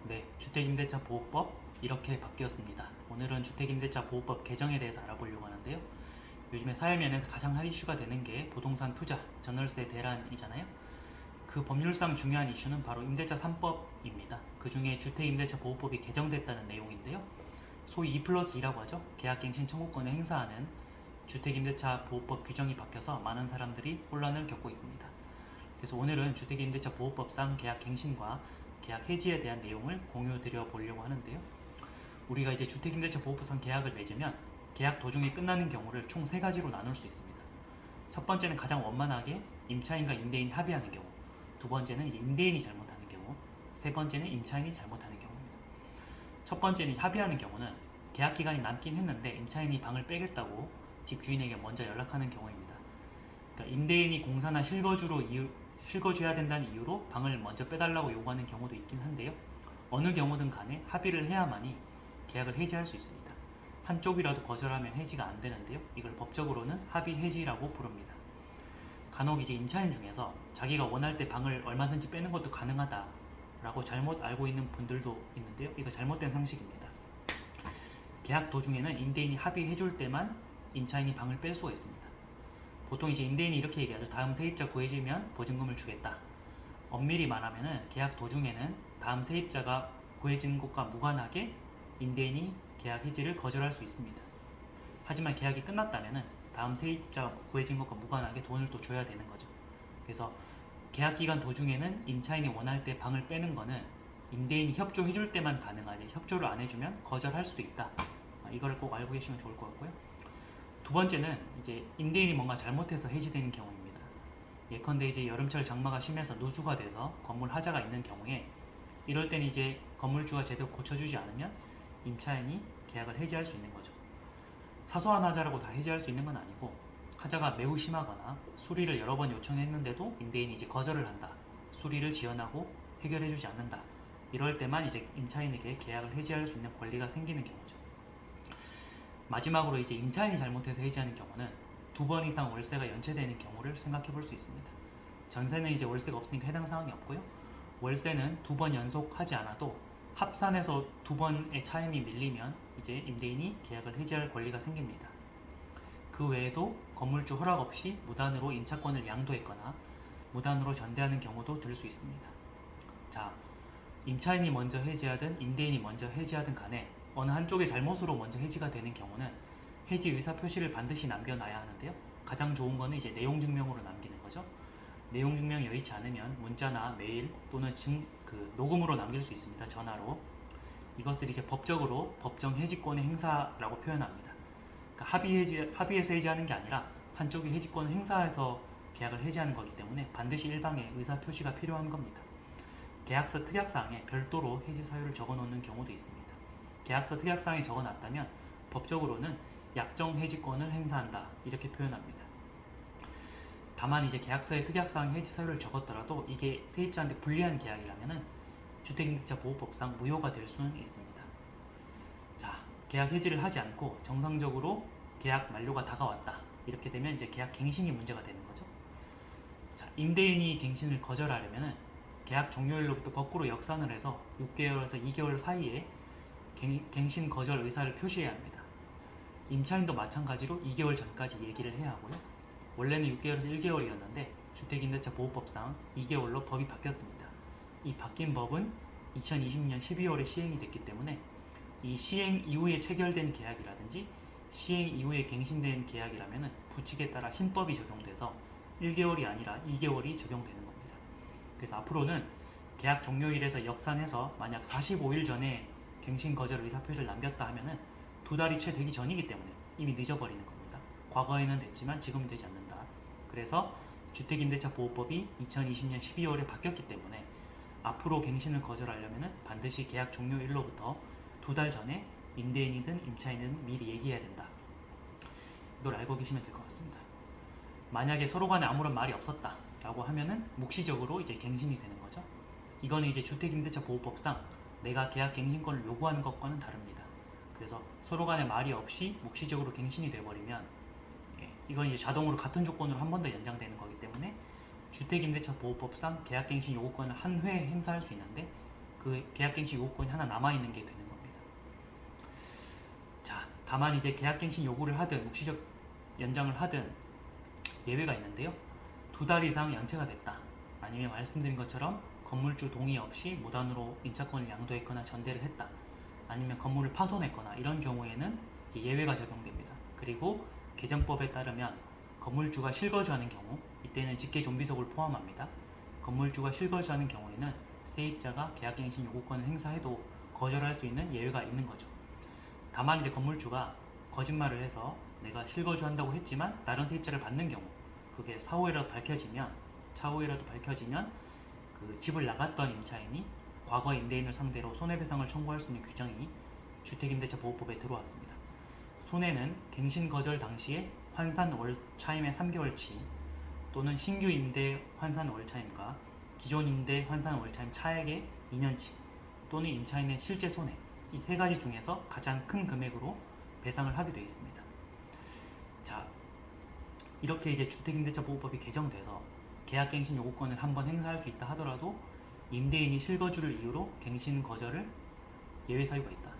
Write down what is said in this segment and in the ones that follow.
네, 주택임대차 보호법 이렇게 바뀌었습니다. 오늘은 주택임대차 보호법 개정에 대해서 알아보려고 하는데요. 요즘에 사회면에서 가장 핫 이슈가 되는 게 부동산 투자, 전월세 대란이잖아요. 그 법률상 중요한 이슈는 바로 임대차 3법입니다. 그 중에 주택임대차 보호법이 개정됐다는 내용인데요. 소위 2+2라고 하죠. 계약갱신 청구권을 행사하는 주택임대차 보호법 규정이 바뀌어서 많은 사람들이 혼란을 겪고 있습니다. 그래서 오늘은 주택임대차 보호법상 계약갱신과 계약 해지에 대한 내용을 공유드려 보려고 하는데요. 우리가 이제 주택임대차 보호법상 계약을 맺으면 계약 도중에 끝나는 경우를 총 3가지로 나눌 수 있습니다. 첫 번째는 가장 원만하게 임차인과 임대인이 합의하는 경우, 두 번째는 이제 임대인이 잘못하는 경우, 세 번째는 임차인이 잘못하는 경우입니다. 첫 번째는 합의하는 경우는 계약 기간이 남긴 했는데 임차인이 방을 빼겠다고 집주인에게 먼저 연락하는 경우입니다. 그러니까 임대인이 공사나 실거주해야 된다는 이유로 방을 먼저 빼달라고 요구하는 경우도 있긴 한데요. 어느 경우든 간에 합의를 해야만이 계약을 해지할 수 있습니다. 한쪽이라도 거절하면 해지가 안 되는데요. 이걸 법적으로는 합의 해지라고 부릅니다. 간혹 이제 임차인 중에서 자기가 원할 때 방을 얼마든지 빼는 것도 가능하다라고 잘못 알고 있는 분들도 있는데요. 이거 잘못된 상식입니다. 계약 도중에는 임대인이 합의해줄 때만 임차인이 방을 뺄 수가 있습니다. 보통 이제 임대인이 이렇게 얘기하죠. 다음 세입자 구해지면 보증금을 주겠다. 엄밀히 말하면은 계약 도중에는 다음 세입자가 구해지는 것과 무관하게 임대인이 계약 해지를 거절할 수 있습니다. 하지만 계약이 끝났다면은 다음 세입자 구해진 것과 무관하게 돈을 또 줘야 되는 거죠. 그래서 계약 기간 도중에는 임차인이 원할 때 방을 빼는 거는 임대인이 협조해줄 때만 가능하지 협조를 안 해주면 거절할 수도 있다. 이걸 꼭 알고 계시면 좋을 것 같고요. 두 번째는 이제 임대인이 뭔가 잘못해서 해지되는 경우입니다. 예컨대 이제 여름철 장마가 심해서 누수가 돼서 건물 하자가 있는 경우에 이럴 때는 이제 건물주가 제대로 고쳐주지 않으면 임차인이 계약을 해지할 수 있는 거죠. 사소한 하자라고 다 해지할 수 있는 건 아니고 하자가 매우 심하거나 수리를 여러 번 요청했는데도 임대인이 이제 거절을 한다. 수리를 지연하고 해결해주지 않는다. 이럴 때만 이제 임차인에게 계약을 해지할 수 있는 권리가 생기는 경우죠. 마지막으로 이제 임차인이 잘못해서 해지하는 경우는 2번 이상 월세가 연체되는 경우를 생각해 볼 수 있습니다. 전세는 이제 월세가 없으니까 해당 사항이 없고요. 월세는 2번 연속 하지 않아도 합산해서 2번의 차임이 밀리면 이제 임대인이 계약을 해지할 권리가 생깁니다. 그 외에도 건물주 허락 없이 무단으로 임차권을 양도했거나 무단으로 전대하는 경우도 들 수 있습니다. 자, 임차인이 먼저 해지하든 임대인이 먼저 해지하든 간에 어느 한쪽의 잘못으로 먼저 해지가 되는 경우는 해지 의사 표시를 반드시 남겨놔야 하는데요. 가장 좋은 거는 이제 내용 증명으로 남기는 거죠. 내용 증명이 여의치 않으면 문자나 메일 또는 녹음으로 남길 수 있습니다. 전화로. 이것을 이제 법적으로 법정 해지권의 행사라고 표현합니다. 그러니까 합의해서 해지하는 게 아니라 한쪽이 해지권을 행사해서 계약을 해지하는 거기 때문에 반드시 일방의 의사 표시가 필요한 겁니다. 계약서 특약사항에 별도로 해지 사유를 적어 놓는 경우도 있습니다. 계약서 특약사항에 적어 놨다면 법적으로는 약정 해지권을 행사한다 이렇게 표현합니다. 다만 이제 계약서에 특약사항 해지 사유를 적었더라도 이게 세입자한테 불리한 계약이라면은 주택임대차 보호법상 무효가 될 수는 있습니다. 자, 계약 해지를 하지 않고 정상적으로 계약 만료가 다가왔다. 이렇게 되면 이제 계약 갱신이 문제가 되는 거죠. 자, 임대인이 갱신을 거절하려면은 계약 종료일로부터 거꾸로 역산을 해서 6개월에서 2개월 사이에 갱신 거절 의사를 표시해야 합니다. 임차인도 마찬가지로 2개월 전까지 얘기를 해야 하고요. 원래는 6개월에서 1개월이었는데 주택임대차 보호법상 2개월로 법이 바뀌었습니다. 이 바뀐 법은 2020년 12월에 시행이 됐기 때문에 이 시행 이후에 체결된 계약이라든지 시행 이후에 갱신된 계약이라면 부칙에 따라 신법이 적용돼서 1개월이 아니라 2개월이 적용되는 겁니다. 그래서 앞으로는 계약 종료일에서 역산해서 만약 45일 전에 갱신 거절 의사표시를 남겼다 하면은 2달이 채 되기 전이기 때문에 이미 늦어버리는 겁니다. 과거에는 됐지만 지금은 되지 않는다. 그래서 주택임대차 보호법이 2020년 12월에 바뀌었기 때문에 앞으로 갱신을 거절하려면 반드시 계약 종료일로부터 2달 전에 임대인이든 임차인이든 미리 얘기해야 된다. 이걸 알고 계시면 될 것 같습니다. 만약에 서로 간에 아무런 말이 없었다 라고 하면은 묵시적으로 이제 갱신이 되는 거죠. 이거는 이제 주택임대차 보호법상 내가 계약 갱신권을 요구하는 것과는 다릅니다. 그래서 서로 간에 말이 없이 묵시적으로 갱신이 돼버리면 이건 이제 자동으로 같은 조건으로 한 번 더 연장되는 거기 때문에 주택임대차 보호법상 계약갱신 요구권을 한 회 행사할 수 있는데 그 계약갱신 요구권이 하나 남아있는 게 되는 겁니다. 자, 다만 이제 계약갱신 요구를 하든 묵시적 연장을 하든 예외가 있는데요. 2달 이상 연체가 됐다. 아니면 말씀드린 것처럼 건물주 동의 없이 무단으로 임차권을 양도했거나 전대를 했다. 아니면 건물을 파손했거나 이런 경우에는 예외가 적용됩니다. 그리고 개정법에 따르면 건물주가 실거주하는 경우, 이때는 직계존비속을 포함합니다. 건물주가 실거주하는 경우에는 세입자가 계약갱신 요구권을 행사해도 거절할 수 있는 예외가 있는 거죠. 다만 이제 건물주가 거짓말을 해서 내가 실거주한다고 했지만 다른 세입자를 받는 경우, 그게 차후에라도 밝혀지면 그 집을 나갔던 임차인이 과거 임대인을 상대로 손해배상을 청구할 수 있는 규정이 주택임대차보호법에 들어왔습니다. 손해는 갱신 거절 당시에 환산 월차임의 3개월치 또는 신규 임대 환산 월차임과 기존 임대 환산 월차임 차액의 2년치 또는 임차인의 실제 손해, 이 세 가지 중에서 가장 큰 금액으로 배상을 하게 되어 있습니다. 자, 이렇게 이제 주택임대차보호법이 개정돼서 계약갱신 요구권을 한번 행사할 수 있다 하더라도 임대인이 실거주를 이유로 갱신 거절을 예외 사유가 있다.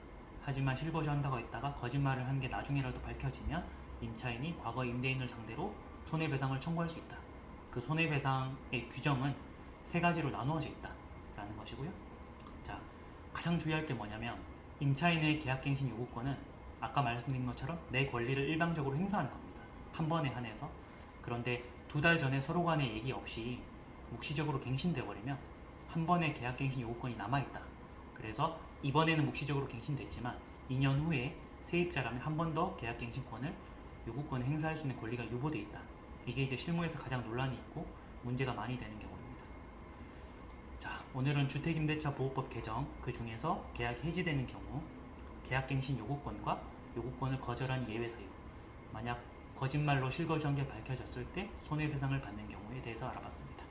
하지만 실거주한다고 했다가 거짓말을 한 게 나중에라도 밝혀지면 임차인이 과거 임대인을 상대로 손해배상을 청구할 수 있다. 그 손해배상의 규정은 세 가지로 나누어져 있다라는 것이고요. 자, 가장 주의할 게 뭐냐면 임차인의 계약갱신 요구권은 아까 말씀드린 것처럼 내 권리를 일방적으로 행사하는 겁니다. 한 번에 한해서. 그런데 2달 전에 서로 간의 얘기 없이 묵시적으로 갱신돼 버리면 한 번의 계약갱신 요구권이 남아있다. 그래서 이번에는 묵시적으로 갱신됐지만 2년 후에 세입자라면 한 번 더 계약갱신권을 요구권을 행사할 수 있는 권리가 유보돼 있다. 이게 이제 실무에서 가장 논란이 있고 문제가 많이 되는 경우입니다. 자, 오늘은 주택임대차보호법 개정, 그 중에서 계약이 해지되는 경우 계약갱신 요구권과 요구권을 거절한 예외 사유, 만약 거짓말로 실거주한 게 밝혀졌을 때 손해배상을 받는 경우에 대해서 알아봤습니다.